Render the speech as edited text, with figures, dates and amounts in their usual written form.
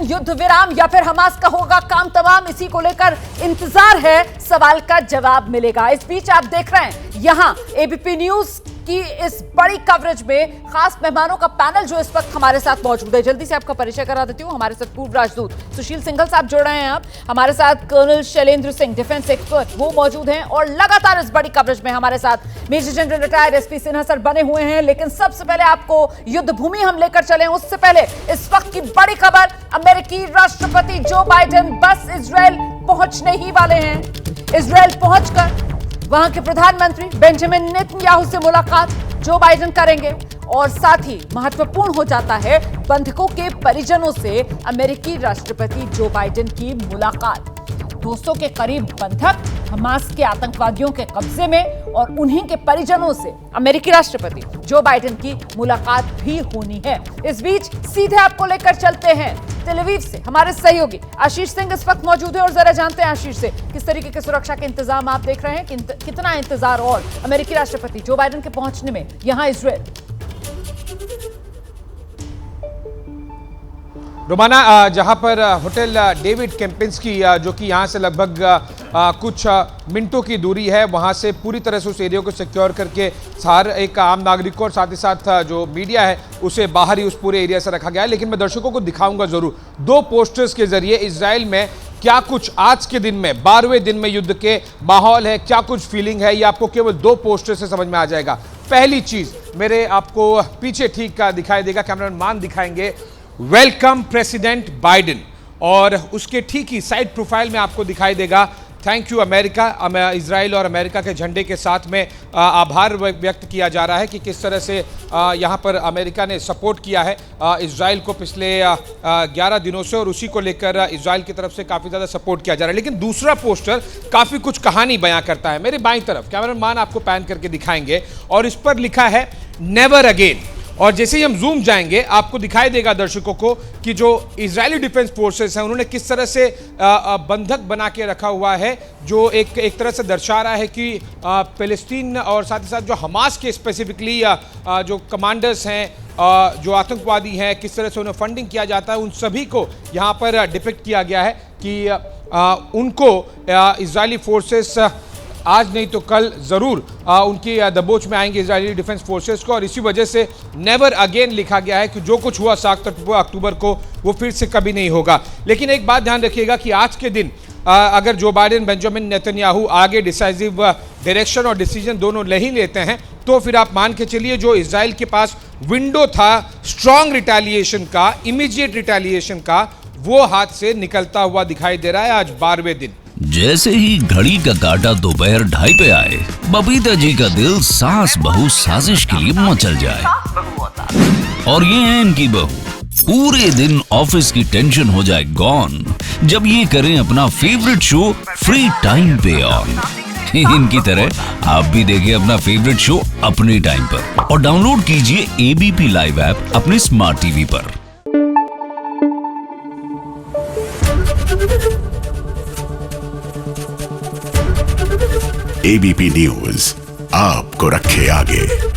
युद्ध विराम या फिर हमास का होगा काम तमाम, इसी को लेकर इंतजार है, सवाल का जवाब मिलेगा। इस बीच आप देख रहे हैं यहां एबीपी न्यूज की इस बड़ी कवरेज में खास मेहमानों का पैनल जो इस वक्त हमारे साथ मौजूद है। जल्दी से आपका परिचय करा देती हूं। हमारे साथ पूर्व राजदूत सुशील सिंघल साहब जुड़ रहे हैं। आप हमारे साथ colonel Shailendra Singh, defence expert, वो मौजूद हैं और लगातार इस बड़ी कवरेज में हमारे साथ major general retired SP Sinha sir बने हुए हैं। लेकिन सबसे पहले आपको युद्ध भूमि हम लेकर चले, उससे पहले इस वक्त की बड़ी खबर, अमेरिकी राष्ट्रपति जो बाइडेन बस इजराइल पहुंचने ही वाले हैं। इजराइल पहुंचकर वहां के प्रधानमंत्री बेंजामिन नेतन्याहू से मुलाकात जो बाइडेन करेंगे और साथ ही महत्वपूर्ण हो जाता है बंधकों के परिजनों से अमेरिकी राष्ट्रपति जो बाइडेन की मुलाकात। 200 के करीब बंधक हमास के आतंकवादियों के कब्जे में और उन्हीं के परिजनों से अमेरिकी राष्ट्रपति जो बाइडेन की मुलाकात भी होनी है। इस बीच सीधे आपको लेकर चलते हैं तेल अवीव से, हमारे सहयोगी आशीष सिंह इस वक्त मौजूद है और जरा जानते हैं आशीष से किस तरीके के सुरक्षा के इंतजाम आप देख रहे हैं, कितना इंतजार और अमेरिकी राष्ट्रपति जो बाइडेन के पहुंचने में यहां इजराइल। रोमाना, जहां पर होटल डेविड केम्पिंस्की जो कि यहां से लगभग कुछ मिनटों की दूरी है, वहां से पूरी तरह से उस एरिया को सिक्योर करके हर एक आम नागरिक को और साथ ही साथ जो मीडिया है उसे बाहर ही उस पूरे एरिया से रखा गया है। लेकिन मैं दर्शकों को दिखाऊंगा जरूर 2 पोस्टर्स के जरिए इजराइल में क्या कुछ आज के दिन में 12वें दिन में युद्ध के माहौल है, क्या कुछ फीलिंग है, ये आपको केवल 2 पोस्टर से समझ में आ जाएगा। पहली चीज मेरे आपको पीछे ठीक दिखाई देगा, कैमरामैन दिखाएंगे वेलकम प्रेसिडेंट बाइडेन, और उसके ठीक ही साइड प्रोफाइल में आपको दिखाई देगा थैंक यू अमेरिका। इजराइल और अमेरिका के झंडे के साथ में आभार व्यक्त किया जा रहा है कि किस तरह से यहाँ पर अमेरिका ने सपोर्ट किया है इजराइल को पिछले 11 दिनों से, और उसी को लेकर इजराइल की तरफ से काफ़ी ज़्यादा सपोर्ट किया जा रहा है। लेकिन दूसरा पोस्टर काफ़ी कुछ कहानी बयां करता है। मेरे बाईं तरफ कैमरामैन आपको पैन करके दिखाएंगे और इस पर लिखा है नेवर अगेन, और जैसे ही हम जूम जाएंगे आपको दिखाई देगा दर्शकों को कि जो इजरायली डिफेंस फोर्सेस हैं उन्होंने किस तरह से बंधक बना के रखा हुआ है, जो एक तरह से दर्शा रहा है कि फिलिस्तीन और साथ ही साथ जो हमास के स्पेसिफिकली जो कमांडर्स हैं, जो आतंकवादी हैं, किस तरह से उन्हें फंडिंग किया जाता है, उन सभी को यहाँ पर डिपिक्ट किया गया है कि उनको इजरायली फोर्सेस आज नहीं तो कल जरूर उनकी दबोच में आएंगे इजरायली डिफेंस फोर्सेस को, और इसी वजह से नेवर अगेन लिखा गया है कि जो कुछ हुआ 7 अक्टूबर को वो फिर से कभी नहीं होगा। लेकिन एक बात ध्यान रखिएगा कि आज के दिन अगर जो बाइडेन बेंजामिन नेतन्याहू आगे डिसाइसिव डायरेक्शन और डिसीजन दोनों नहीं लेते हैं तो फिर आप मान के चलिए जो इजराइल के पास विंडो था स्ट्रॉन्ग रिटेलिएशन का, इमीडिएट रिटेलिएशन का, वो हाथ से निकलता हुआ दिखाई दे रहा है आज 12वें दिन। जैसे ही घड़ी का काटा दोपहर 2:30 पे आए, बबीता जी का दिल सास बहू साजिश के लिए मचल जाए। और ये है इनकी बहू, पूरे दिन ऑफिस की टेंशन हो जाए गॉन जब ये करें अपना फेवरेट शो फ्री टाइम पे ऑन। इनकी तरह आप भी देखिए अपना फेवरेट शो अपने टाइम पर और डाउनलोड कीजिए एबीपी लाइव ऐप अपने स्मार्ट टीवी पर। एबीपी न्यूज आपको रखे आगे।